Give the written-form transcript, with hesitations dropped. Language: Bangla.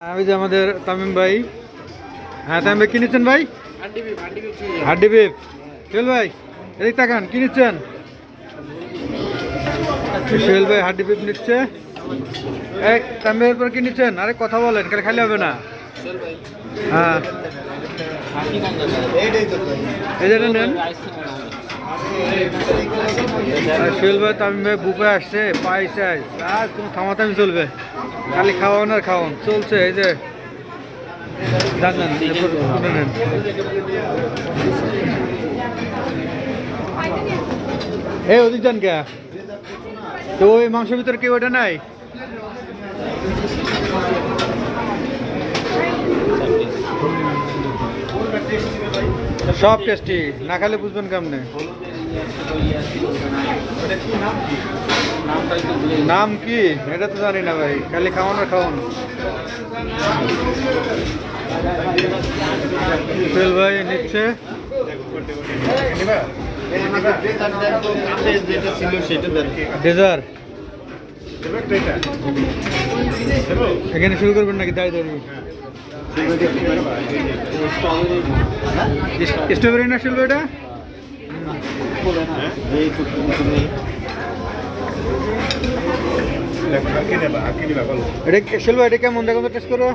আমি যে আমাদের তামিম ভাই। হ্যাঁ তামিম ভাই কি নিচ্ছেন ভাই? হাড্ডি বিফ। সোহেল ভাই এদিক তাকান, কি নিচ্ছেন? সোহেল ভাই হাড্ডি বিফ নিচ্ছে। এই তামিম ভাইয়ের পর কি নিচ্ছেন? আরে কথা বলেন, খালি হবে না। হ্যাঁ এই যেটা নেন। সোহেল ভাই তামিম ভাই বুফে আসছে, পাইছে আজ কোনো থামাথামি চলবে, খালি খাওয়ান আর খাওয়ান চলছে। এই যে জানেন নেন। এই ওদিক যান কে? তো ওই মাংসের ভিতরে কেউ ওটা নাই? সব টেস্টি, না খালে বুঝবেন কেমনে। নাম কি এটা তো জানি না ভাই, খালি খাওয়ান আর খাওয়ান। সোহেল ভাই নিচ্ছে। ডেজার্ট এখানে শুরু করবেন নাকি? দাঁড়িয়ে দাঁড়িয়ে স্ট্রবেরি না শুনবো এটা? এটা শুনবো, এটা কেমন দেখো তো, টেস্ট করো।